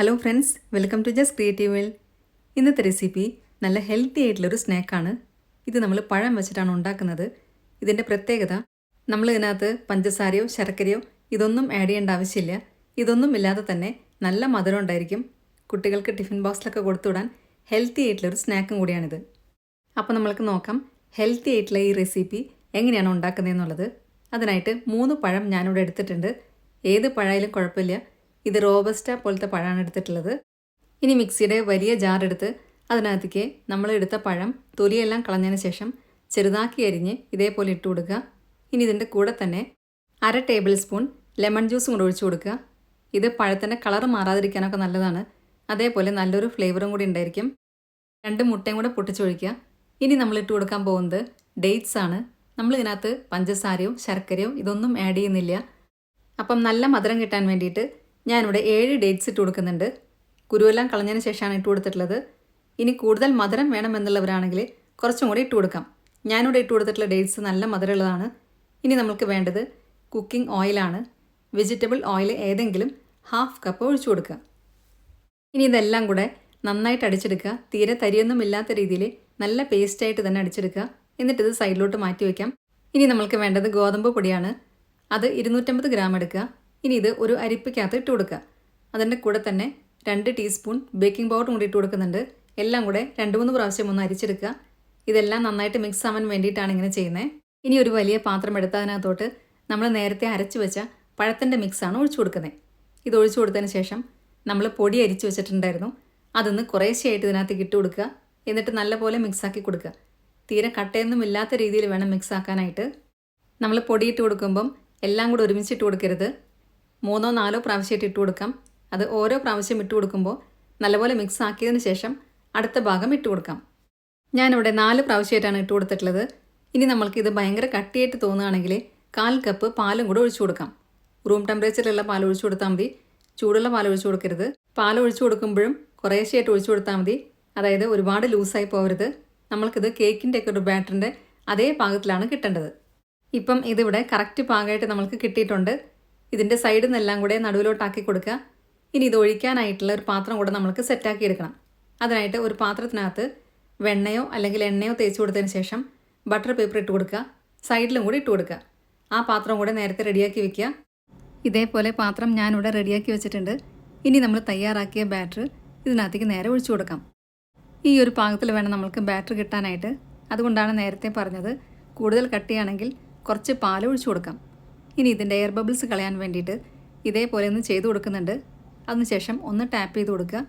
Hello friends, welcome to just creative world. ഇന്നത്തെ recipe നല്ല healthy ആയിട്ടുള്ളൊരു സ്നാക്കാണ്. ഇത് നമ്മൾ പഴം വെച്ചിട്ടാണ് ഉണ്ടാക്കുന്നത്. ഇതിൻ്റെ പ്രത്യേകത, നമ്മൾ ഇതിനകത്ത് പഞ്ചസാരയോ ശർക്കരയോ ഇതൊന്നും ആഡ് ചെയ്യേണ്ട ആവശ്യമില്ല. ഇതൊന്നും ഇല്ലാതെ തന്നെ നല്ല മധുരം ഉണ്ടായിരിക്കും. കുട്ടികൾക്ക് ടിഫിൻ ബോക്സിലൊക്കെ കൊടുത്തുവിടാൻ ഹെൽത്തി ആയിട്ടുള്ളൊരു സ്നാക്കും കൂടിയാണിത്. അപ്പോൾ നമ്മൾക്ക് നോക്കാം ഹെൽത്തി ആയിട്ടുള്ള ഈ റെസിപ്പി എങ്ങനെയാണ് ഉണ്ടാക്കുന്നതെന്നുള്ളത്. അതിനായിട്ട് 3 പഴം ഞാനിവിടെ എടുത്തിട്ടുണ്ട്. ഏത് പഴമായാലും കുഴപ്പമില്ല. ഇത് റോബസ്റ്റ പോലത്തെ പഴമാണ് എടുത്തിട്ടുള്ളത്. ഇനി മിക്സിയുടെ വലിയ ജാർ എടുത്ത് അതിനകത്തേക്ക് നമ്മൾ എടുത്ത പഴം തൊലിയെല്ലാം കളഞ്ഞതിന് ശേഷം ചെറുതാക്കി അരിഞ്ഞ് ഇതേപോലെ ഇട്ട് കൊടുക്കുക. ഇനി ഇതിൻ്റെ കൂടെ തന്നെ 1/2 ടേബിൾ സ്പൂൺ ലെമൺ ജ്യൂസും കൂടെ ഒഴിച്ചു കൊടുക്കുക. ഇത് പഴത്തിൻ്റെ കളർ മാറാതിരിക്കാനൊക്കെ നല്ലതാണ്. അതേപോലെ നല്ലൊരു ഫ്ലേവറും കൂടി ഉണ്ടായിരിക്കും. 2 മുട്ടയും കൂടെ പൊട്ടിച്ചൊഴിക്കുക. ഇനി നമ്മൾ ഇട്ട് കൊടുക്കാൻ പോകുന്നത് ഡേറ്റ്സ് ആണ്. നമ്മൾ ഇതിനകത്ത് പഞ്ചസാരയോ ശർക്കരയോ ഇതൊന്നും ആഡ് ചെയ്യുന്നില്ല. അപ്പം നല്ല മധുരം കിട്ടാൻ വേണ്ടിയിട്ട് ഞാനിവിടെ 7 ഡേറ്റ്സ് ഇട്ട് കൊടുക്കുന്നുണ്ട്. കുരുവെല്ലാം കളഞ്ഞതിന് ശേഷമാണ് ഇട്ട് കൊടുത്തിട്ടുള്ളത്. ഇനി കൂടുതൽ മധുരം വേണമെന്നുള്ളവരാണെങ്കിൽ കുറച്ചും കൂടി ഇട്ട് കൊടുക്കാം. ഞാനിവിടെ ഇട്ട് കൊടുത്തിട്ടുള്ള ഡേറ്റ്സ് നല്ല മധുരമുള്ളതാണ്. ഇനി നമുക്ക് വേണ്ടത് കുക്കിംഗ് ഓയിലാണ്. വെജിറ്റബിൾ ഓയിൽ ഏതെങ്കിലും 1/2 കപ്പ് ഒഴിച്ചു കൊടുക്കുക. ഇനി ഇതെല്ലാം കൂടെ നന്നായിട്ട് അടിച്ചെടുക്കുക. തീരെ തരിയൊന്നും ഇല്ലാത്ത രീതിയിൽ നല്ല പേസ്റ്റായിട്ട് തന്നെ അടിച്ചെടുക്കുക. എന്നിട്ടിത് സൈഡിലോട്ട് മാറ്റി വയ്ക്കാം. ഇനി നമുക്ക് വേണ്ടത് ഗോതമ്പ് പൊടിയാണ്. അത് 250 ഗ്രാം എടുക്കുക. ഇനി ഇത് ഒരു അരിപ്പയ്ക്കകത്ത് ഇട്ട് കൊടുക്കുക. അതിൻ്റെ കൂടെ തന്നെ 2 ടീസ്പൂൺ ബേക്കിംഗ് പൗഡറും കൂടി ഇട്ട് കൊടുക്കുന്നുണ്ട്. എല്ലാം കൂടെ 2-3 പ്രാവശ്യം ഒന്ന് അരിച്ചെടുക്കുക. ഇതെല്ലാം നന്നായിട്ട് മിക്സ് ആവാൻ വേണ്ടിയിട്ടാണ് ഇങ്ങനെ ചെയ്യുന്നത്. ഇനി ഒരു വലിയ പാത്രം എടുത്ത് അതിനകത്തോട്ട് നമ്മൾ നേരത്തെ അരച്ച് വെച്ച പഴത്തിൻ്റെ മിക്സാണ് ഒഴിച്ചു കൊടുക്കുന്നത്. ഇത് ഒഴിച്ചു കൊടുത്തതിന് ശേഷം നമ്മൾ പൊടി അരിച്ച് വെച്ചിട്ടുണ്ടായിരുന്നു. അതൊന്ന് കുറേശ്ശെയായിട്ട് ഇതിനകത്തേക്ക് ഇട്ട് കൊടുക്കുക. എന്നിട്ട് നല്ലപോലെ മിക്സാക്കി കൊടുക്കുക. തീരെ കട്ടയൊന്നും ഇല്ലാത്ത രീതിയിൽ വേണം മിക്സ് ആക്കാനായിട്ട്. നമ്മൾ പൊടിയിട്ട് കൊടുക്കുമ്പം എല്ലാം കൂടെ ഒരുമിച്ചിട്ട് കൊടുക്കരുത്. 3-4 പ്രാവശ്യമായിട്ട് ഇട്ട് കൊടുക്കാം. അത് ഓരോ പ്രാവശ്യം ഇട്ട് കൊടുക്കുമ്പോൾ നല്ലപോലെ മിക്സ് ആക്കിയതിന് ശേഷം അടുത്ത ഭാഗം ഇട്ട് കൊടുക്കാം. ഞാനിവിടെ 4 പ്രാവശ്യമായിട്ടാണ് ഇട്ട് കൊടുത്തിട്ടുള്ളത്. ഇനി നമ്മൾക്കിത് ഭയങ്കര കട്ടിയായിട്ട് തോന്നുകയാണെങ്കിൽ 1/4 കപ്പ് പാലും കൂടെ ഒഴിച്ചു കൊടുക്കാം. റൂം ടെമ്പറേച്ചറിലുള്ള പാൽ ഒഴിച്ചു കൊടുത്താൽ മതി. ചൂടുള്ള പാൽ ഒഴിച്ചു കൊടുക്കരുത്. പാൽ ഒഴിച്ചു കൊടുക്കുമ്പോഴും കുറേശ്ശെയായിട്ട് ഒഴിച്ചു കൊടുത്താൽ മതി. അതായത് ഒരുപാട് ലൂസായി പോകരുത്. നമ്മൾക്കിത് കേക്കിൻ്റെ ഒക്കെ ഒരു ബാറ്ററിൻ്റെ അതേ പാകത്തിലാണ് കിട്ടേണ്ടത്. ഇപ്പം ഇതിവിടെ കറക്റ്റ് പാകമായിട്ട് നമ്മൾക്ക് കിട്ടിയിട്ടുണ്ട്. ഇതിൻ്റെ സൈഡിൽ നിന്നെല്ലാം കൂടെ നടുവിലോട്ടാക്കി കൊടുക്കുക. ഇനി ഇത് ഒഴിക്കാനായിട്ടുള്ള ഒരു പാത്രം കൂടെ നമ്മൾക്ക് സെറ്റാക്കി എടുക്കണം. അതിനായിട്ട് ഒരു പാത്രത്തിനകത്ത് വെണ്ണയോ അല്ലെങ്കിൽ എണ്ണയോ തേച്ച് കൊടുത്തതിന് ശേഷം ബട്ടർ പേപ്പർ ഇട്ട് കൊടുക്കുക. സൈഡിലും കൂടി ഇട്ട് കൊടുക്കുക. ആ പാത്രം കൂടെ നേരത്തെ റെഡിയാക്കി വെക്കുക. ഇതേപോലെ പാത്രം ഞാനിവിടെ റെഡിയാക്കി വെച്ചിട്ടുണ്ട്. ഇനി നമ്മൾ തയ്യാറാക്കിയ ബാറ്റർ ഇതിനകത്തേക്ക് നേരെ ഒഴിച്ചു കൊടുക്കാം. ഈ ഒരു പാകത്തിൽ വേണം നമ്മൾക്ക് ബാറ്റർ കിട്ടാനായിട്ട്. അതുകൊണ്ടാണ് നേരത്തെ പറഞ്ഞത് കൂടുതൽ കട്ടിയാണെങ്കിൽ കുറച്ച് പാൽ ഒഴിച്ചു കൊടുക്കാം. ഇനി ഇതിൻ്റെ എയർ ബബിൾസ് കളയാൻ വേണ്ടിയിട്ട് ഇതേപോലെ ഒന്ന് ചെയ്ത് കൊടുക്കുന്നുണ്ട്. അതിനുശേഷം ഒന്ന് ടാപ്പ് ചെയ്ത് കൊടുക്കുക.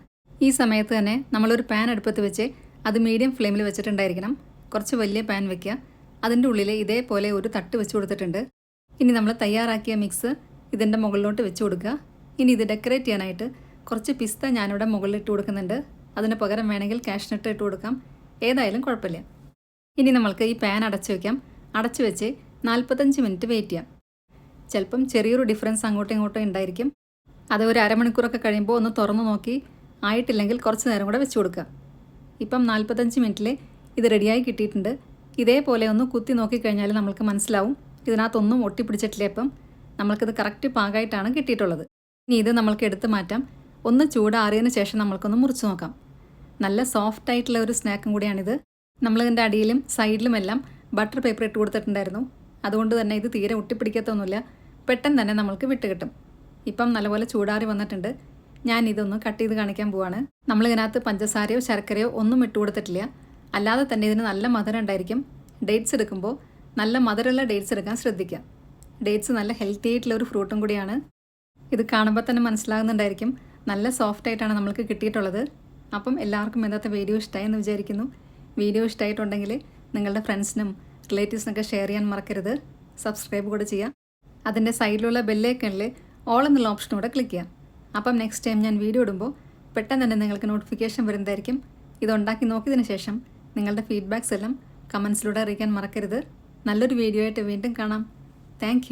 ഈ സമയത്ത് തന്നെ നമ്മളൊരു പാൻ അടുപ്പത്ത് വെച്ച് അത് മീഡിയം ഫ്ലെയിമിൽ വെച്ചിട്ടുണ്ടായിരിക്കണം. കുറച്ച് വലിയ പാൻ വെക്കുക. അതിൻ്റെ ഉള്ളിൽ ഇതേപോലെ ഒരു തട്ട് വെച്ച് കൊടുത്തിട്ടുണ്ട്. ഇനി നമ്മൾ തയ്യാറാക്കിയ മിക്സ് ഇതിൻ്റെ മുകളിലോട്ട് വെച്ച് കൊടുക്കുക. ഇനി ഇത് ഡെക്കറേറ്റ് ചെയ്യാനായിട്ട് കുറച്ച് പിസ്ത ഞാനിവിടെ മുകളിൽ ഇട്ട് കൊടുക്കുന്നുണ്ട്. അതിന് പകരം വേണമെങ്കിൽ കാഷ്നട്ട് ഇട്ട് കൊടുക്കാം. ഏതായാലും കുഴപ്പമില്ല. ഇനി നമ്മൾക്ക് ഈ പാൻ അടച്ചു വയ്ക്കാം. അടച്ചു വെച്ച് 45 മിനിറ്റ് വെയിറ്റ് ചെയ്യാം. ചിലപ്പം ചെറിയൊരു ഡിഫറൻസ് അങ്ങോട്ടും ഇങ്ങോട്ടും ഉണ്ടായിരിക്കും. അത് ഒരു അരമണിക്കൂറൊക്കെ കഴിയുമ്പോൾ ഒന്ന് തുറന്നു നോക്കി ആയിട്ടില്ലെങ്കിൽ കുറച്ച് നേരം കൂടെ വെച്ച് കൊടുക്കുക. ഇപ്പം 45 മിനിറ്റിൽ ഇത് റെഡിയായി കിട്ടിയിട്ടുണ്ട്. ഇതേപോലെ ഒന്ന് കുത്തി നോക്കിക്കഴിഞ്ഞാൽ നമ്മൾക്ക് മനസ്സിലാവും ഇതിനകത്തൊന്നും ഒട്ടിപ്പിടിച്ചിട്ടില്ല. ഇപ്പം നമ്മൾക്കിത് കറക്റ്റ് പാകമായിട്ടാണ് കിട്ടിയിട്ടുള്ളത്. ഇനി ഇത് നമ്മൾക്ക് എടുത്ത് മാറ്റാം. ഒന്ന് ചൂടാറിയതിന് ശേഷം നമ്മൾക്കൊന്ന് മുറിച്ച് നോക്കാം. നല്ല സോഫ്റ്റ് ആയിട്ടുള്ള ഒരു സ്നാക്കും കൂടിയാണിത്. നമ്മളിതിൻ്റെ അടിയിലും സൈഡിലുമെല്ലാം ബട്ടർ പേപ്പർ ഇട്ട് കൊടുത്തിട്ടുണ്ടായിരുന്നു. അതുകൊണ്ട് തന്നെ ഇത് തീരെ ഒട്ടിപ്പിടിക്കത്തൊന്നുമില്ല. പെട്ടെന്ന് തന്നെ നമ്മൾക്ക് വിട്ട് കിട്ടും. ഇപ്പം നല്ലപോലെ ചൂടാറി വന്നിട്ടുണ്ട്. ഞാൻ ഇതൊന്ന് കട്ട് ചെയ്ത് കാണിക്കാൻ പോവാണ്. നമ്മളിതിനകത്ത് പഞ്ചസാരയോ ശർക്കരയോ ഒന്നും ഇട്ട് കൊടുത്തിട്ടില്ല. അല്ലാതെ തന്നെ ഇതിന് നല്ല മധുരം ഉണ്ടായിരിക്കും. ഡേറ്റ്സ് എടുക്കുമ്പോൾ നല്ല മധുരമുള്ള ഡേറ്റ്സ് എടുക്കാൻ ശ്രദ്ധിക്കുക. ഡേറ്റ്സ് നല്ല ഹെൽത്തി ആയിട്ടുള്ള ഒരു ഫ്രൂട്ടും കൂടിയാണ്. ഇത് കാണുമ്പോൾ തന്നെ മനസ്സിലാകുന്നുണ്ടായിരിക്കും നല്ല സോഫ്റ്റ് ആയിട്ടാണ് നമ്മൾക്ക് കിട്ടിയിട്ടുള്ളത്. അപ്പം എല്ലാവർക്കും ഇന്നത്തെ വീഡിയോ ഇഷ്ടമായി എന്ന് വിചാരിക്കുന്നു. വീഡിയോ ഇഷ്ടമായിട്ടുണ്ടെങ്കിൽ നിങ്ങളുടെ ഫ്രണ്ട്സിനും റിലേറ്റീവ്സിനൊക്കെ ഷെയർ ചെയ്യാൻ മറക്കരുത്. സബ്സ്ക്രൈബ് കൂടെ ചെയ്യുക. അതിൻ്റെ സൈഡിലുള്ള ബെല്ലൈക്കണിൽ ഓൾ എന്നുള്ള ഓപ്ഷൻ കൂടെ ക്ലിക്ക് ചെയ്യാം. അപ്പം നെക്സ്റ്റ് ടൈം ഞാൻ വീഡിയോ ഇടുമ്പോൾ പെട്ടെന്ന് തന്നെ നിങ്ങൾക്ക് നോട്ടിഫിക്കേഷൻ വരുന്നതായിരിക്കും. ഇതുണ്ടാക്കി നോക്കിയതിന് ശേഷം നിങ്ങളുടെ ഫീഡ്ബാക്സ് എല്ലാം കമൻസിലൂടെ അറിയിക്കാൻ മറക്കരുത്. നല്ലൊരു വീഡിയോ ആയിട്ട് വീണ്ടും കാണാം. താങ്ക്